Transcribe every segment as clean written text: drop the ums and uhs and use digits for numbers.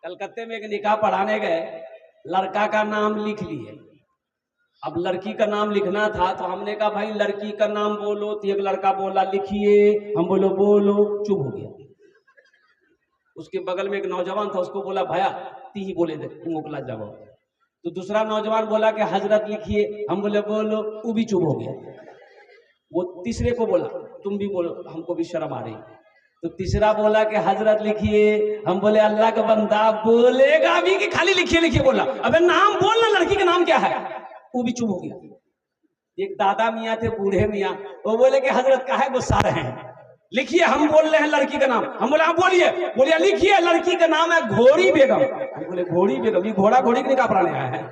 कलकत्ते में एक निकाह पढ़ाने गए, लड़का का नाम लिख लिए। अब लड़की का नाम लिखना था तो हमने कहा भाई लड़की का नाम बोलो, तो एक लड़का बोला लिखिए, हम बोलो बोलो, चुप हो गया। उसके बगल में एक नौजवान था, उसको बोला भैया ती ही बोले दे मोकला जाओ। तो दूसरा नौजवान बोला कि हजरत लिखिए, हम बोले बोलो, वो भी चुप हो गया। वो तीसरे को बोला तुम भी बोलो, हमको भी शर्म आ रही। तो तीसरा बोला कि हजरत लिखिए, हम बोले अल्लाह का बंदा बोलेगा भी कि खाली लिखिए लिखिए बोला, अबे नाम बोलना, लड़की का नाम क्या है। वो भी चुप हो गया। एक दादा मियाँ थे, बूढ़े मियाँ, वो बोले कि हजरत काहे गुस्सा रहे हैं, लिखिए, हम बोल रहे हैं लड़की का नाम। हम बोले हाँ बोलिए। बोलिए लिखिए, लड़की का नाम है घोड़ी बेगम। हम बोले घोड़ी बेगम, ये घोड़ा घोड़ी के निकाह पढ़ाने आया है।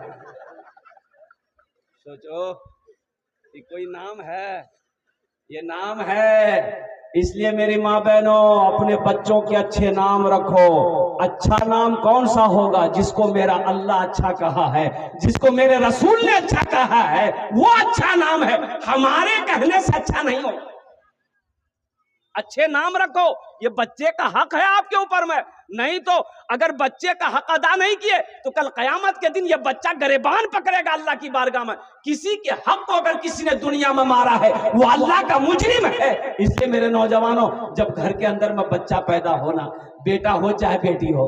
सोचो कि कोई नाम है, ये नाम है। इसलिए मेरी माँ बहनों, अपने बच्चों के अच्छे नाम रखो। अच्छा नाम कौन सा होगा? जिसको मेरा अल्लाह अच्छा कहा है, जिसको मेरे रसूल ने अच्छा कहा है, वो अच्छा नाम है। हमारे कहने से अच्छा नहीं हो। अच्छे नाम रखो, ये बच्चे का हक है आपके ऊपर में। नहीं तो अगर बच्चे का हक अदा नहीं किए तो कल कयामत के दिन ये बच्चा गरेबान पकड़ेगा अल्लाह की बारगाह में। किसी के हक को अगर किसी ने दुनिया में मारा है, वो अल्लाह का मुजरिम है। इसलिए मेरे नौजवानों, जब घर के अंदर में बच्चा पैदा होना, बेटा हो चाहे बेटी हो,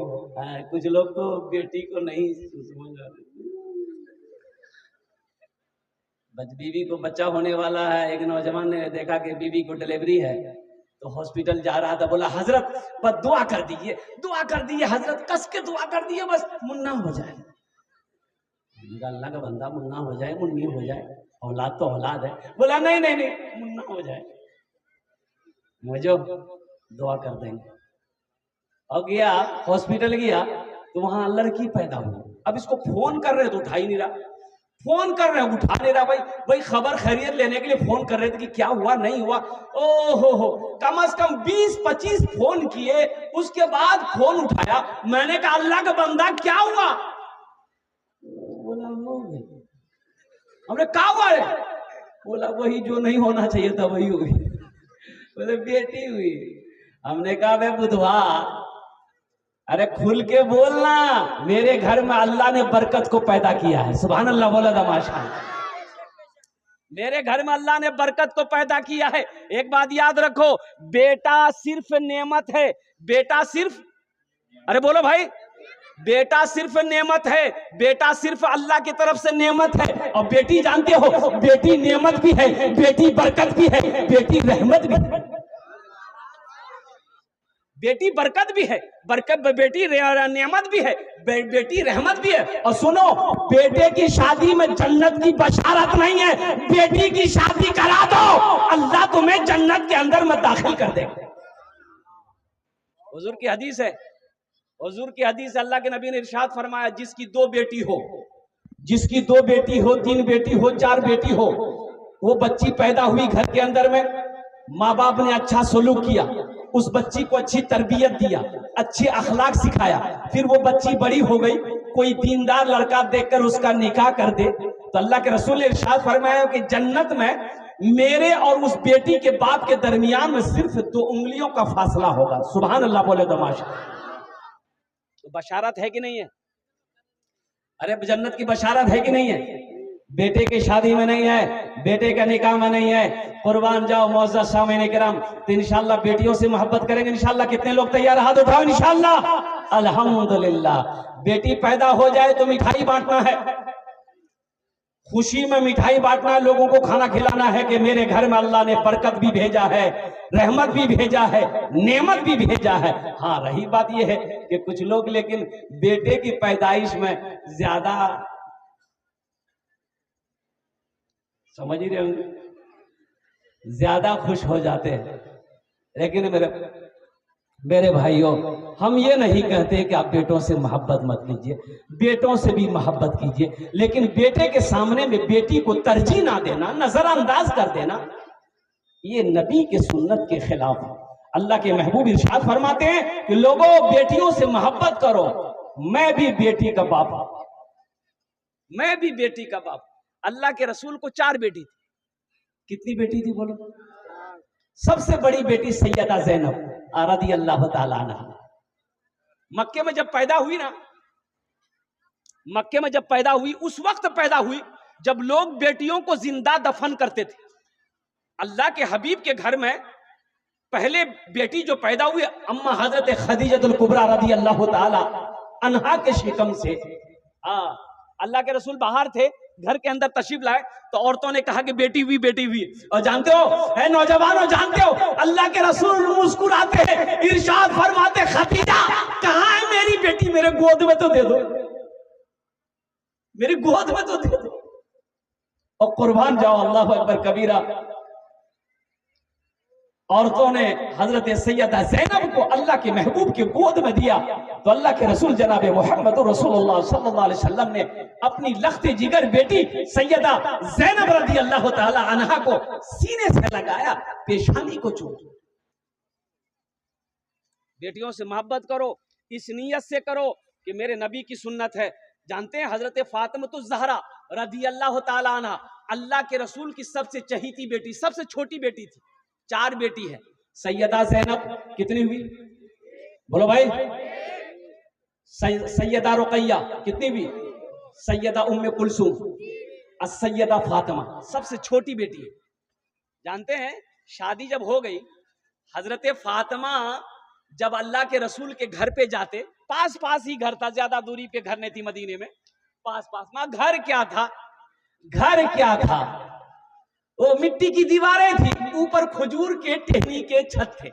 कुछ लोग तो बेटी को नहीं समझ रहे, बीवी को बच्चा होने वाला है। एक नौजवान ने देखा कि बीवी को डिलीवरी है, तो हॉस्पिटल जा रहा था, बोला हजरत बस दुआ कर दीजिए, दुआ कर दीजिए हजरत, कस के दुआ कर दीजिए, बस मुन्ना हो जाए। अल्लाह का बंदा मुन्ना हो जाए, मुन्नी हो जाए, औलाद तो औलाद है। बोला नहीं नहीं नहीं, मुन्ना हो जाए, मुझे दुआ कर देंगे। और गया हॉस्पिटल, गया तो वहां लड़की पैदा हुई। अब इसको फोन कर रहे तो उठा ही नहीं रहा, फोन कर रहे हैं उठा नहीं रहा। भाई खबर खैरियत लेने के लिए फोन कर रहे थे कि क्या हुआ नहीं हुआ। ओहो हो, कम से कम 20-25 फोन किए, उसके बाद फोन उठाया। मैंने कहा अल्लाह का बंदा क्या हुआ? बोला हो गई। हमने कहा हुआ है? बोला वही जो नहीं होना चाहिए था वही हुई। बोले बेटी हुई। हमने कहा भाई बुधवा, अरे खुल के बोलना, मेरे घर में अल्लाह ने बरकत को पैदा किया है। सुभान अल्लाह, बोला दमाशा। मेरे घर में अल्लाह ने बरकत को पैदा किया है। एक बात याद रखो, बेटा सिर्फ नेमत है। बेटा सिर्फ, अरे बोलो भाई, बेटा सिर्फ नेमत है। बेटा सिर्फ अल्लाह की तरफ से नेमत है। और बेटी जानते हो, बेटी नेमत भी है, बेटी बरकत भी है, बेटी रहमत भी है। बेटी बरकत भी है, बरकत बेटी नेमत भी है, बेटी रहमत भी है। और सुनो, बेटे की शादी में जन्नत की बशारत नहीं है, बेटी की शादी करा दो, अल्लाह तुम्हें जन्नत के अंदर में दाखिल कर देगा। हुजूर की हदीस है, हुजूर की हदीस, अल्लाह के नबी ने इरशाद फरमाया, जिसकी 2 बेटी हो, जिसकी 2 बेटी हो, 3 बेटी हो, 4 बेटी हो, वो बच्ची पैदा हुई घर के अंदर में, माँ बाप ने अच्छा सलूक किया, उस बच्ची को अच्छी तरबियत दिया, अच्छे अखलाक सिखाया, फिर वो बच्ची बड़ी हो गई, कोई दीनदार लड़का देखकर उसका निकाह कर दे, तो अल्लाह के रसूल ने इरशाद फरमाया कि जन्नत में मेरे और उस बेटी के बाप के दरमियान में सिर्फ 2 उंगलियों का फासला होगा। सुभान अल्लाह, बोले तमाशा। तो बशारत है कि नहीं है? अरे जन्नत की बशारत है कि नहीं है? बेटे की शादी में नहीं है, बेटे का निकाह में नहीं है। कुर्बान जाओ मौजूद सामईन किराम, तो इंशाल्लाह बेटियों से मोहब्बत करेंगे इंशाल्लाह। कितने लोग तैयार? हाथ उठाओ इंशाल्लाह। अल्हम्दुलिल्लाह। बेटी पैदा हो जाए तो मिठाई बांटना है, खुशी में मिठाई बांटना है, लोगों को खाना खिलाना है कि मेरे घर में अल्लाह ने बरकत भी भेजा है, रहमत भी भेजा है, नेमत भी भेजा है। हाँ, रही बात यह है कि कुछ लोग लेकिन बेटे की पैदाइश में ज्यादा, समझ ही रहे होंगे, ज्यादा खुश हो जाते हैं। लेकिन मेरे भाइयों, हम ये नहीं कहते कि आप बेटों से मोहब्बत मत कीजिए, बेटों से भी मोहब्बत कीजिए, लेकिन बेटे के सामने में बेटी को तरजीह ना देना, नजरअंदाज कर देना, ये नबी के सुन्नत के खिलाफ है। अल्लाह के महबूब इरशाद फरमाते हैं कि लोगों, बेटियों से मोहब्बत करो। मैं भी बेटी का बाप हूं, मैं भी बेटी का बाप। अल्लाह के रसूल को 4 बेटी थी। कितनी बेटी थी बोलो? सबसे बड़ी बेटी सैयदा ज़ैनब रज़ियल्लाहु ताला अन्हा, मक्के में जब पैदा हुई ना, मक्के में जब पैदा हुई, उस वक्त पैदा हुई जब लोग बेटियों को जिंदा दफन करते थे। अल्लाह के हबीब के घर में पहले बेटी जो पैदा हुई अम्मा हजरत खदीजतुल कुबरा रज़ी अल्लाह ताला अन्हा के शिकम से। अल्लाह के रसूल बाहर थे, घर के अंदर तशरीफ लाए तो औरतों ने कहा कि बेटी हुई, बेटी हुई। और जानते हो है नौजवानों, जानते हो अल्लाह के रसूल मुस्कुराते हैं, इरशाद फरमाते खदीजा कहाँ है मेरी बेटी, मेरे गोद में तो दे दो, मेरी गोद में तो दे दो। और कुर्बान जाओ अल्लाह अकबर कबीरा, औरतों ने हजरत सैयदा ज़ैनब को अल्लाह के महबूब के गोद में दिया तो अल्लाह के रसूल जनाब मोहम्मद रसूलुल्लाह सल्लल्लाहु अलैहि वसल्लम ने अपनी लख्ते जिगर बेटी सैयदा ज़ैनब रज़ी अल्लाह ताला अन्हा को सीने से लगाया, पेशानी को चूमा। बेटियों से मोहब्बत करो, इस नीयत से करो कि मेरे नबी की सुन्नत है। जानते हैं हजरत फातिमा ज़हरा रज़ी अल्लाह ताला अन्हा अल्लाह के रसूल की सबसे चहीती बेटी, सबसे छोटी बेटी थी। 4 बेटी है। सैयदा ज़ैनब कितनी हुई, बोलो भाई? सैयदा रुकैया कितनी हुई? सैयदा उम्मे कुलसूम, सैयदा फातिमा सबसे छोटी बेटी है। जानते हैं शादी जब हो गई, हजरत फातिमा जब अल्लाह के रसूल के घर पे जाते, पास पास ही घर था, ज्यादा दूरी पे घर नहीं थी मदीने में, पास पास में। घर क्या था, घर क्या था, वो मिट्टी की दीवारें थी, ऊपर खजूर के टहनी के छत थे।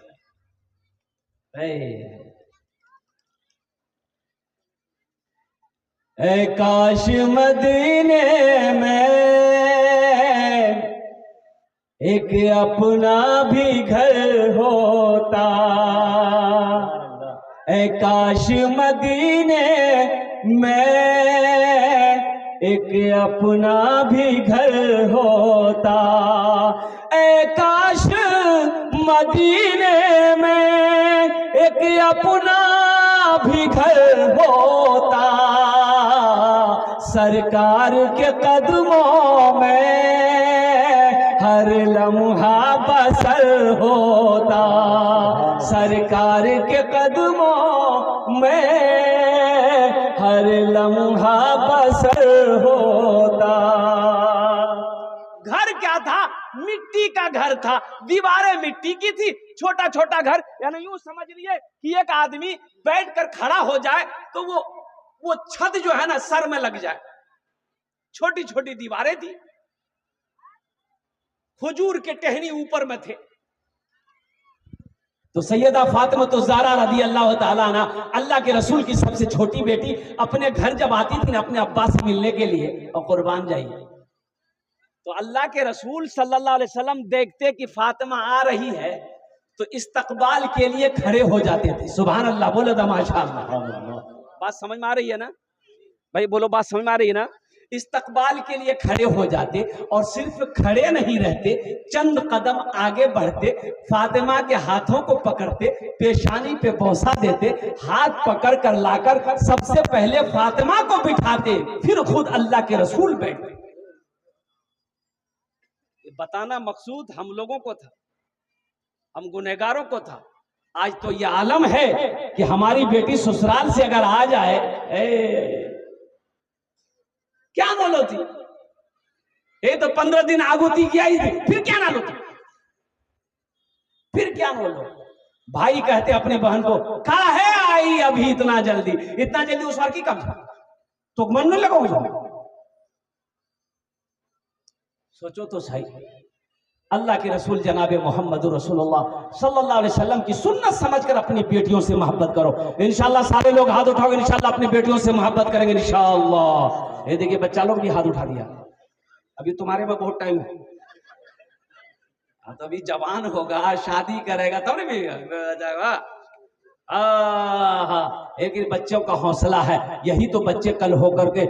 ऐ काश मदीने में एक अपना भी घर होता, ऐ काश मदीने में एक अपना भी घर होता, ऐ काश मदीने में एक अपना भी घर होता, सरकार के कदमों में हर लम्हा बसर होता, सरकार के कदमों में हर लम्हा बसर होता। घर क्या था, मिट्टी का घर था, दीवारें मिट्टी की थी, छोटा छोटा घर। यानी यूं समझ लीजिए कि एक आदमी बैठकर खड़ा हो जाए तो वो छत जो है ना सर में लग जाए। छोटी छोटी दीवारें थी, खजूर के टहनी ऊपर में थे। तो सैयदा फातिमा तो ज़हरा रज़ी अल्लाह ताला अन्हा अल्लाह के रसूल की सबसे छोटी बेटी अपने घर जब आती थी ना अपने अब्बा से मिलने के लिए, और कुर्बान जाइए, तो अल्लाह के रसूल सल्लल्लाहु अलैहि वसल्लम देखते कि फातिमा आ रही है तो इस्तकबाल के लिए खड़े हो जाते थे। सुभान अल्लाह, बोलो तो माशाअल्लाह। बात समझ में आ रही है ना भाई, बोलो बात समझ में आ रही है ना? इस्तकबाल के लिए खड़े हो जाते और सिर्फ खड़े नहीं रहते, चंद कदम आगे बढ़ते, फातिमा के हाथों को पकड़ते, पेशानी पे बोसा देते, हाथ पकड़ कर लाकर सबसे पहले फातिमा को बिठाते, फिर खुद अल्लाह के रसूल बैठते। बताना मकसूद हम लोगों को था, हम गुनहगारों को था। आज तो ये आलम है कि हमारी बेटी ससुराल से अगर आ जाए, क्या बोलो थी, ये तो 15 दिन आगुती की आई थी, फिर क्या ना लो थी, फिर क्या बोलो। भाई कहते अपने बहन को, कहा है आई अभी इतना जल्दी, इतना जल्दी उस बार की कब तो मन नहीं लगा। सोचो तो सही, अल्लाह के रसूल जनाबे मोहम्मद रसूलुल्लाह सल्लल्लाहु अलैहि वसल्लम की सुन्नत समझकर अपनी बेटियों से मोहब्बत करो। इंशाअल्लाह सारे लोग हाथ उठाओगे, इंशाअल्लाह अपनी बेटियों से मोहब्बत करेंगे इंशाअल्लाह। ये देखिए बच्चा लोग भी हाथ उठा दिया, अभी तुम्हारे में बहुत टाइम है, तो अभी जवान होगा, शादी करेगा तब नहीं जाएगा। लेकिन बच्चों का हौसला है, यही तो बच्चे कल होकर के